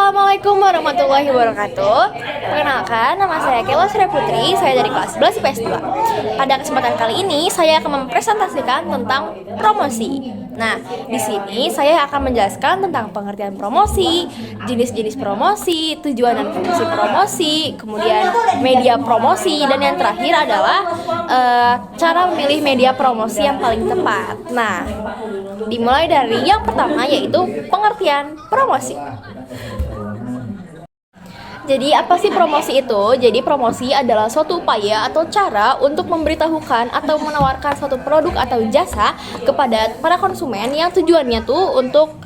Assalamualaikum warahmatullahi wabarakatuh. Perkenalkan, nama saya Kela Surya Putri, saya dari kelas 11 IPS 2. Pada kesempatan kali ini, saya akan mempresentasikan tentang promosi. Nah, di sini saya akan menjelaskan tentang pengertian promosi, jenis-jenis promosi, tujuan dan fungsi promosi, kemudian media promosi, dan yang terakhir adalah cara memilih media promosi yang paling tepat. Nah, dimulai dari yang pertama yaitu pengertian promosi. Jadi apa sih promosi itu? Jadi promosi adalah suatu upaya atau cara untuk memberitahukan atau menawarkan suatu produk atau jasa kepada para konsumen yang tujuannya tuh untuk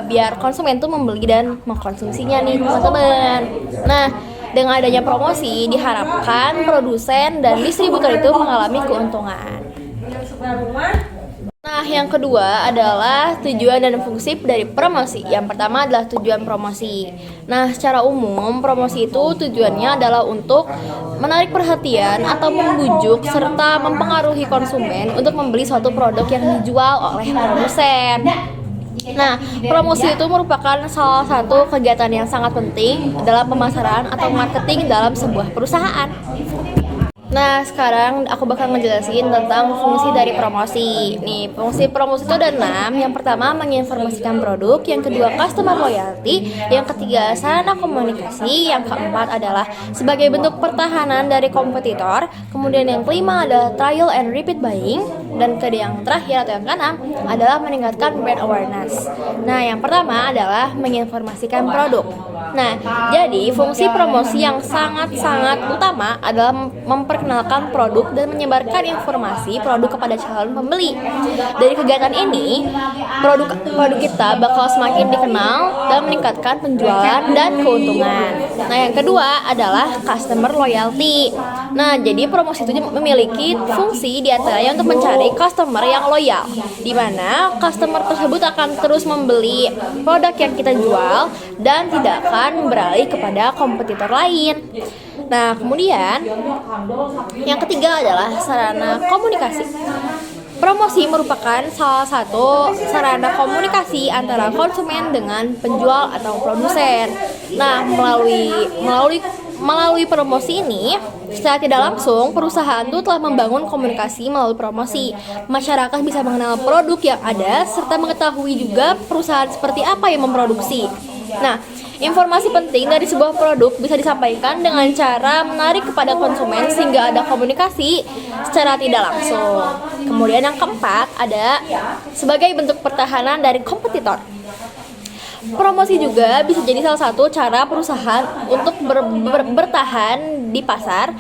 biar konsumen tuh membeli dan mengkonsumsinya nih teman-teman. Nah, dengan adanya promosi diharapkan produsen dan distributor itu mengalami keuntungan. Nah, yang kedua adalah tujuan dan fungsi dari promosi. Yang pertama adalah tujuan promosi. Nah, secara umum promosi itu tujuannya adalah untuk menarik perhatian atau membujuk serta mempengaruhi konsumen untuk membeli suatu produk yang dijual oleh produsen. Nah, promosi itu merupakan salah satu kegiatan yang sangat penting dalam pemasaran atau marketing dalam sebuah perusahaan. Nah, sekarang aku bakal ngejelasin tentang fungsi dari promosi. Nih, fungsi promosi itu ada 6. Yang pertama, menginformasikan produk. Yang kedua, customer loyalty. Yang ketiga, sarana komunikasi. Yang keempat adalah sebagai bentuk pertahanan dari kompetitor. Kemudian yang kelima adalah trial and repeat buying. Dan yang terakhir atau yang keenam adalah meningkatkan brand awareness. Nah, yang pertama adalah menginformasikan produk. Nah, jadi fungsi promosi yang sangat-sangat utama adalah memperkenalkan produk dan menyebarkan informasi produk kepada calon pembeli. Dari kegiatan ini, produk kita bakal semakin dikenal dan meningkatkan penjualan dan keuntungan. Nah, yang kedua adalah customer loyalty. Nah, jadi promosi itu memiliki fungsi diantaranya untuk mencari customer yang loyal, di mana customer tersebut akan terus membeli produk yang kita jual dan tidak akan beralih kepada kompetitor lain. Nah, kemudian yang ketiga adalah sarana komunikasi. Promosi merupakan salah satu sarana komunikasi antara konsumen dengan penjual atau produsen. Nah, melalui promosi ini, secara tidak langsung perusahaan itu telah membangun komunikasi melalui promosi. Masyarakat bisa mengenal produk yang ada serta mengetahui juga perusahaan seperti apa yang memproduksi. Nah, informasi penting dari sebuah produk bisa disampaikan dengan cara menarik kepada konsumen sehingga ada komunikasi secara tidak langsung. Kemudian yang keempat ada sebagai bentuk pertahanan dari kompetitor. Promosi juga bisa jadi salah satu cara perusahaan untuk bertahan di pasar.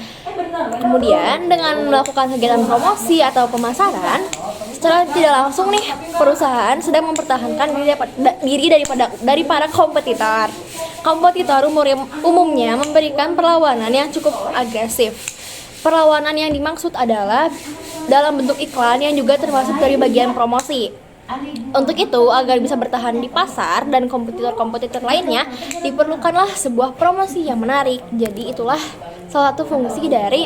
Kemudian dengan melakukan kegiatan promosi atau pemasaran, secara tidak langsung nih perusahaan sedang mempertahankan diri dari para kompetitor. Kompetitor umumnya memberikan perlawanan yang cukup agresif. Perlawanan yang dimaksud adalah dalam bentuk iklan yang juga termasuk dari bagian promosi. Untuk itu, agar bisa bertahan di pasar dan kompetitor-kompetitor lainnya, diperlukanlah sebuah promosi yang menarik. Jadi itulah salah satu fungsi dari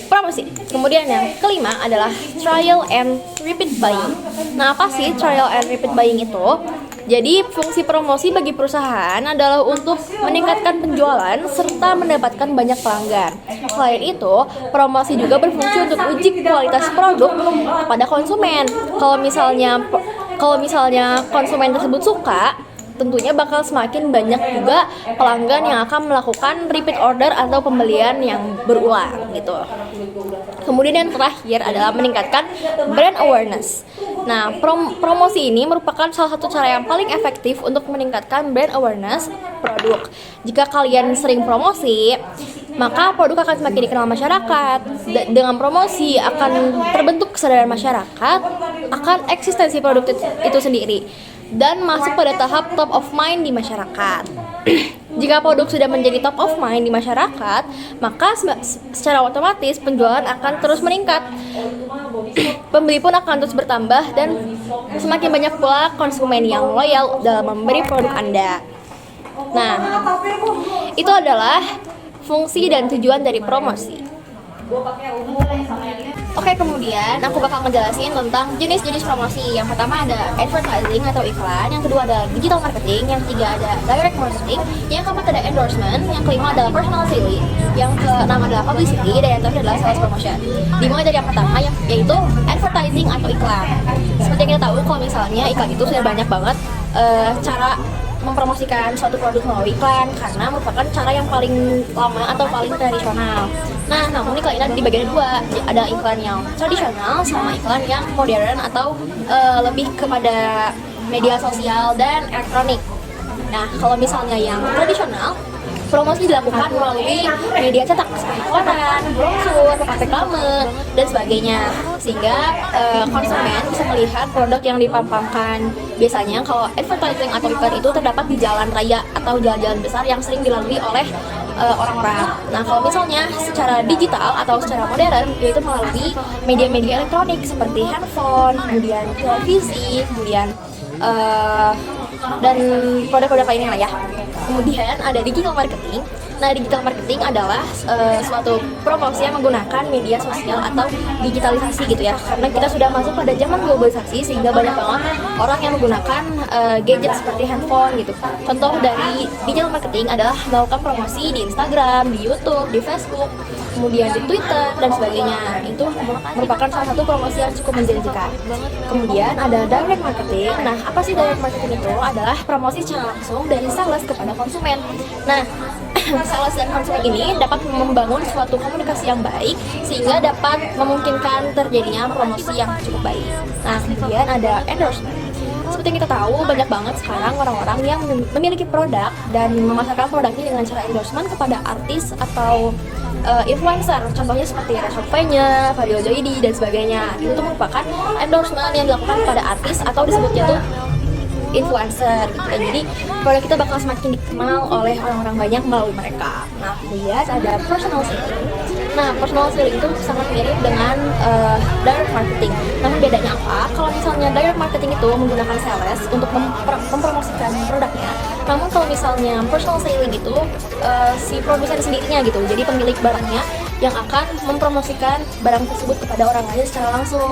promosi. Kemudian yang kelima adalah trial and repeat buying. Nah, apa sih trial and repeat buying itu? Jadi fungsi promosi bagi perusahaan adalah untuk meningkatkan penjualan serta mendapatkan banyak pelanggan. Selain itu, promosi juga berfungsi untuk uji kualitas produk kepada konsumen. Kalau misalnya konsumen tersebut suka, tentunya bakal semakin banyak juga pelanggan yang akan melakukan repeat order atau pembelian yang berulang gitu. Kemudian yang terakhir adalah meningkatkan brand awareness. Nah, promosi ini merupakan salah satu cara yang paling efektif untuk meningkatkan brand awareness produk. Jika kalian sering promosi, maka produk akan semakin dikenal masyarakat. Dengan promosi akan terbentuk kesadaran masyarakat akan eksistensi produk itu sendiri dan masuk pada tahap top of mind di masyarakat. Jika produk sudah menjadi top of mind di masyarakat, maka secara otomatis penjualan akan terus meningkat. Pembeli pun akan terus bertambah dan semakin banyak pula konsumen yang loyal dalam membeli produk Anda. Nah, itu adalah fungsi dan tujuan dari promosi. Oke, kemudian aku bakal ngejelasin tentang jenis-jenis promosi. Yang pertama ada advertising atau iklan, yang kedua ada digital marketing, yang ketiga ada direct marketing, yang keempat ada endorsement, yang kelima adalah personal selling, yang keenam adalah publicity, dan yang terakhir adalah sales promotion. Dimulai dari yang pertama yaitu advertising atau iklan. Seperti yang kita tahu, kalau misalnya iklan itu sudah banyak banget cara mempromosikan suatu produk melalui iklan karena merupakan cara yang paling lama atau paling tradisional. Nah, namun iklan ini ada di bagian dua, ada iklan yang tradisional sama iklan yang modern atau lebih kepada media sosial dan elektronik. Nah, kalau misalnya yang tradisional, promosi dilakukan melalui media cetak seperti koran, brosur, papan reklame, dan sebagainya, sehingga konsumen bisa melihat produk yang dipampangkan. Biasanya kalau advertising atau iklan itu terdapat di jalan raya atau jalan-jalan besar yang sering dilalui oleh orang-orang. Nah, kalau misalnya secara digital atau secara modern, yaitu melalui media-media elektronik seperti handphone, kemudian televisi, kemudian dan produk-produk lainnya lah ya. Kemudian ada digital marketing. Nah, digital marketing adalah suatu promosi yang menggunakan media sosial atau digitalisasi gitu ya. Karena kita sudah masuk pada zaman globalisasi sehingga banyak banget orang yang menggunakan gadget seperti handphone gitu. Contoh dari digital marketing adalah melakukan promosi di Instagram, di YouTube, di Facebook, kemudian di Twitter dan sebagainya. Itu merupakan salah satu promosi yang cukup menjanjikan. Kemudian ada direct marketing. Nah, apa sih direct marketing itu? Adalah promosi secara langsung dari sales kepada konsumen. Nah, sales dan konsumen ini dapat membangun suatu komunikasi yang baik sehingga dapat memungkinkan terjadinya promosi yang cukup baik. Nah, kemudian ada endorsement. Seperti yang kita tahu, banyak banget sekarang orang-orang yang memiliki produk dan memasarkan produknya dengan cara endorsement kepada artis atau influencer. Contohnya seperti Rachel Fenya, Fadil Zaidi, dan sebagainya. Itu tuh merupakan endorsement yang dilakukan kepada artis atau disebutnya tuh influencer gitu kan. Jadi produk kita bakal semakin dikenal oleh orang-orang banyak melalui mereka. Nah, kemudian ada personal selling. Nah, personal selling itu sangat mirip dengan direct marketing. Namun bedanya apa? Kalau misalnya direct marketing itu menggunakan sales untuk mempromosikan produknya. Namun kalau misalnya personal selling itu si produsen sendirinya gitu. Jadi pemilik barangnya yang akan mempromosikan barang tersebut kepada orang lain secara langsung.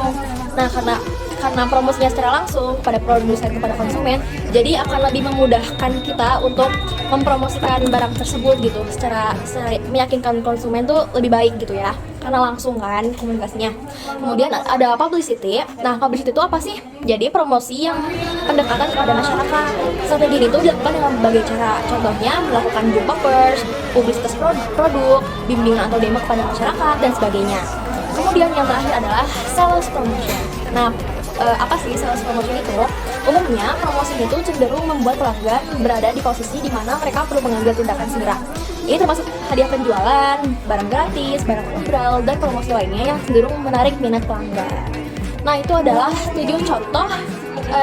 Nah, karena promosinya secara langsung kepada produsen kepada konsumen, jadi akan lebih memudahkan kita untuk mempromosikan barang tersebut gitu secara meyakinkan konsumen tuh lebih baik gitu ya, karena langsung kan komunikasinya. Kemudian ada publicity. Nah, publicity itu apa sih? Jadi promosi yang pendekatan kepada masyarakat. Strategi ini tuh dilakukan dengan berbagai cara. Contohnya melakukan job offers, publisitas produk, bimbingan atau demo kepada masyarakat dan sebagainya. Kemudian yang terakhir adalah sales promotion. Nah, apa sih sales promotion itu? Umumnya promosi itu cenderung membuat pelanggan berada di posisi di mana mereka perlu mengambil tindakan segera. Ini termasuk hadiah penjualan, barang gratis, barang integral, dan promosi lainnya yang cenderung menarik minat pelanggan. Nah, itu adalah 7 contoh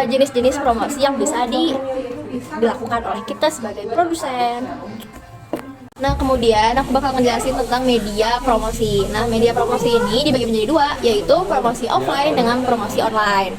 jenis-jenis promosi yang bisa dilakukan oleh kita sebagai produsen. Nah, kemudian aku bakal ngejelasin tentang media promosi. Nah, media promosi ini dibagi menjadi dua, yaitu promosi offline dengan promosi online.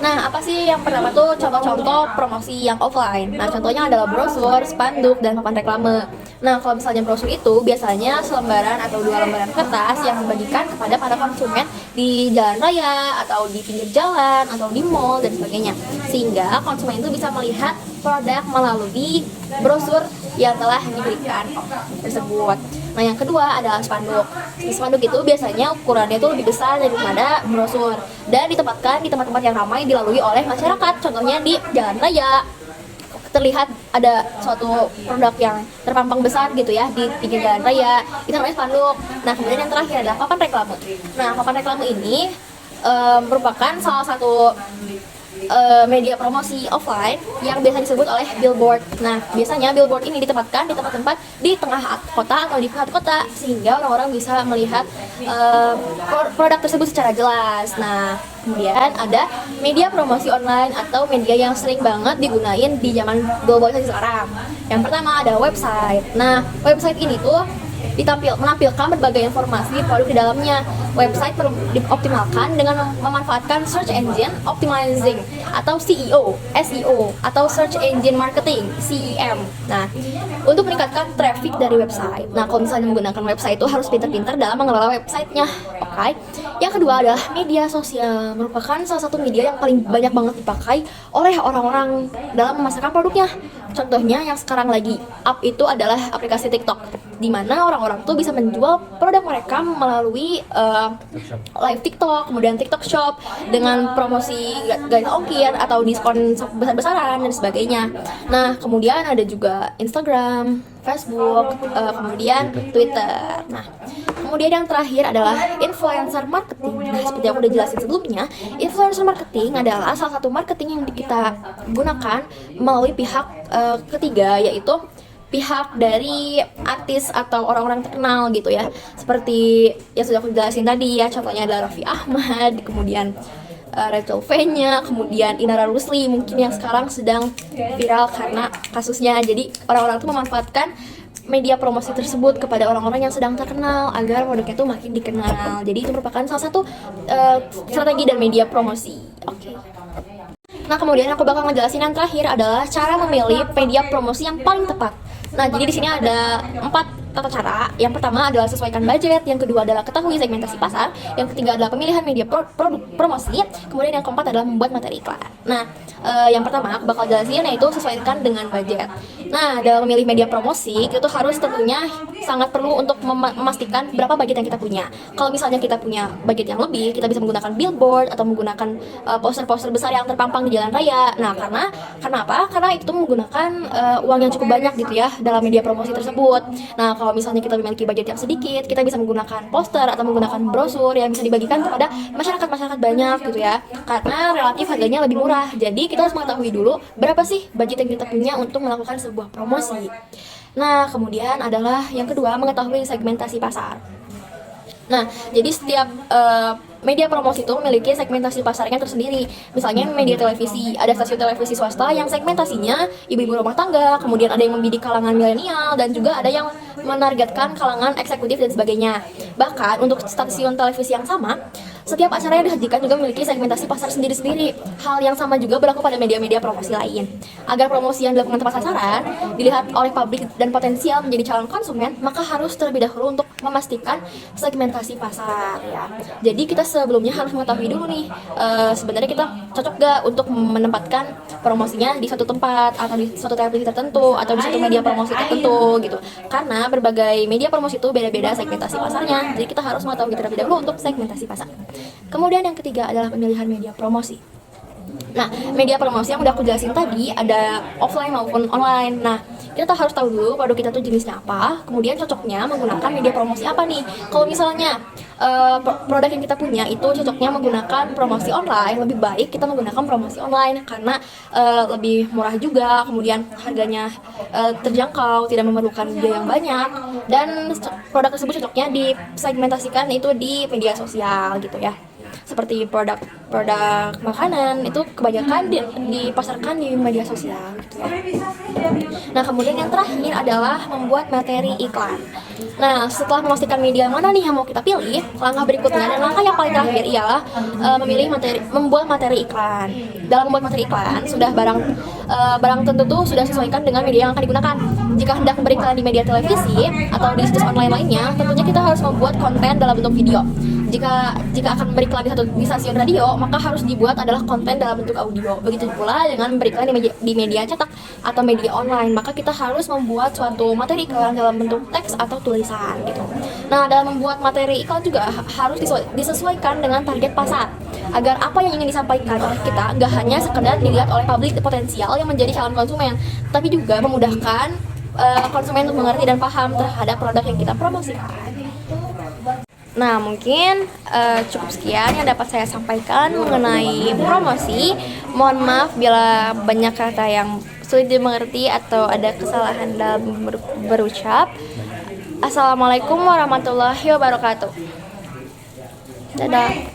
Nah, apa sih yang pertama tuh contoh-contoh promosi yang offline? Nah, contohnya adalah brosur, spanduk, dan papan reklame. Nah, kalau misalnya brosur itu biasanya selembaran atau 2 lembaran kertas yang dibagikan kepada para konsumen di jalan raya atau di pinggir jalan atau di mall dan sebagainya. Sehingga konsumen itu bisa melihat produk melalui brosur yang telah diberikan tersebut. Nah, yang kedua adalah spanduk. Spanduk itu biasanya ukurannya itu lebih besar daripada brosur dan ditempatkan di tempat-tempat yang ramai dilalui oleh masyarakat. Contohnya di jalan raya, terlihat ada suatu produk yang terpampang besar gitu ya di pinggir jalan raya, itu namanya spanduk. Nah, kemudian yang terakhir adalah papan reklame. Nah, papan reklame ini merupakan salah satu media promosi offline yang biasa disebut oleh billboard. Nah, biasanya billboard ini ditempatkan di tempat-tempat di tengah kota atau di pusat kota sehingga orang-orang bisa melihat produk tersebut secara jelas. Nah, kemudian ada media promosi online atau media yang sering banget digunain di zaman globalisasi sekarang. Yang pertama ada website. Nah, website ini tuh menampilkan berbagai informasi produk di dalamnya. website perlu dioptimalkan dengan memanfaatkan search engine optimizing atau SEO atau search engine marketing (SEM). Nah, untuk meningkatkan traffic dari website. Nah, kalau misalnya menggunakan website itu harus pintar-pintar dalam mengelola websitenya. Oke. Yang kedua adalah media sosial, merupakan salah satu media yang paling banyak banget dipakai oleh orang-orang dalam memasarkan produknya. Contohnya yang sekarang lagi up itu adalah aplikasi TikTok, di mana orang-orang tuh bisa menjual produk mereka melalui live TikTok, kemudian TikTok Shop dengan promosi gratis ongkir atau diskon besar-besaran dan sebagainya. Nah, kemudian ada juga Instagram, Facebook, kemudian Twitter. Nah, kemudian yang terakhir adalah influencer marketing. Nah, seperti yang aku udah jelasin sebelumnya, influencer marketing adalah salah satu marketing yang kita gunakan melalui pihak ketiga, yaitu pihak dari artis atau orang-orang terkenal gitu ya. Seperti yang sudah aku jelasin tadi ya, contohnya adalah Raffi Ahmad, kemudian Rachel V-nya, kemudian Inara Rusli mungkin yang sekarang sedang viral karena kasusnya. Jadi orang-orang tuh memanfaatkan media promosi tersebut kepada orang-orang yang sedang terkenal agar produknya tuh makin dikenal. Jadi itu merupakan salah satu strategi dan media promosi. Oke. Nah, kemudian aku bakal ngejelasin yang terakhir adalah cara memilih media promosi yang paling tepat. Nah, jadi di sini ada 4 tata cara. Yang pertama adalah sesuaikan budget, yang kedua adalah ketahui segmentasi pasar, yang ketiga adalah pemilihan media produk promosi, kemudian yang keempat adalah membuat materi iklan. Nah, yang pertama aku bakal jelasin yaitu sesuaikan dengan budget. Nah, dalam memilih media promosi itu harus tentunya sangat perlu untuk memastikan berapa budget yang kita punya. Kalau misalnya kita punya budget yang lebih, kita bisa menggunakan billboard atau menggunakan poster-poster besar yang terpampang di jalan raya. Nah, karena apa? Karena itu menggunakan uang yang cukup banyak gitu ya dalam media promosi tersebut. Nah, kalau misalnya kita memiliki budget yang sedikit, kita bisa menggunakan poster atau menggunakan brosur yang bisa dibagikan kepada masyarakat banyak gitu ya. Karena relatif harganya lebih murah. Jadi kita harus mengetahui dulu berapa sih budget yang kita punya untuk melakukan sebuah promosi. Nah, kemudian adalah yang kedua, mengetahui segmentasi pasar. Nah, jadi setiap media promosi itu memiliki segmentasi pasarnya tersendiri. Misalnya media televisi, ada stasiun televisi swasta yang segmentasinya ibu-ibu rumah tangga, kemudian ada yang membidik kalangan milenial, dan juga ada yang menargetkan kalangan eksekutif dan sebagainya. Bahkan untuk stasiun televisi yang sama, setiap acara yang disajikan juga memiliki segmentasi pasar sendiri-sendiri. Hal yang sama juga berlaku pada media-media promosi lain. Agar promosi yang dilakukan tepat sasaran dilihat oleh publik dan potensial menjadi calon konsumen, maka harus terlebih dahulu untuk memastikan segmentasi pasar ya. Jadi kita sebelumnya harus mengetahui dulu nih, sebenarnya kita cocok gak untuk menempatkan promosinya di suatu tempat atau di suatu televisi tertentu atau di suatu media promosi tertentu gitu. Karena berbagai media promosi itu beda-beda segmentasi pasarnya. Jadi kita harus mengetahui terlebih dahulu untuk segmentasi pasar. Kemudian yang ketiga adalah pemilihan media promosi. Nah, media promosi yang udah aku jelasin tadi ada offline maupun online. Nah, kita harus tahu dulu produk kita tuh jenisnya apa, kemudian cocoknya menggunakan media promosi apa nih. Kalau misalnya produk yang kita punya itu cocoknya menggunakan promosi online, lebih baik kita menggunakan promosi online karena lebih murah juga, kemudian harganya terjangkau, tidak memerlukan biaya yang banyak, dan produk tersebut cocoknya disegmentasikan itu di media sosial gitu ya. Seperti produk makanan itu kebanyakan dipasarkan di media sosial gitu ya. Nah, kemudian yang terakhir adalah membuat materi iklan. Nah, setelah memastikan media mana nih yang mau kita pilih, langkah berikutnya dan langkah yang paling terakhir ialah membuat materi iklan. Dalam membuat materi iklan, sudah barang tentu sudah sesuaikan dengan media yang akan digunakan. Jika hendak beriklan di media televisi atau di situs online lainnya, tentunya kita harus membuat konten dalam bentuk video. Jika akan beriklan di stasiun radio, maka harus dibuat adalah konten dalam bentuk audio. Begitu pula dengan beriklan di media cetak atau media online, maka kita harus membuat suatu materi iklan dalam bentuk teks atau tulisan gitu. Nah, dalam membuat materi iklan juga harus disesuaikan dengan target pasar, agar apa yang ingin disampaikan oleh kita nggak hanya sekedar dilihat oleh publik potensial yang menjadi calon konsumen, tapi juga memudahkan konsumen untuk mengerti dan paham terhadap produk yang kita promosikan. Nah, mungkin cukup sekian yang dapat saya sampaikan mengenai promosi. Mohon maaf bila banyak kata yang sulit dimengerti atau ada kesalahan dalam berucap. Assalamualaikum warahmatullahi wabarakatuh. Dadah.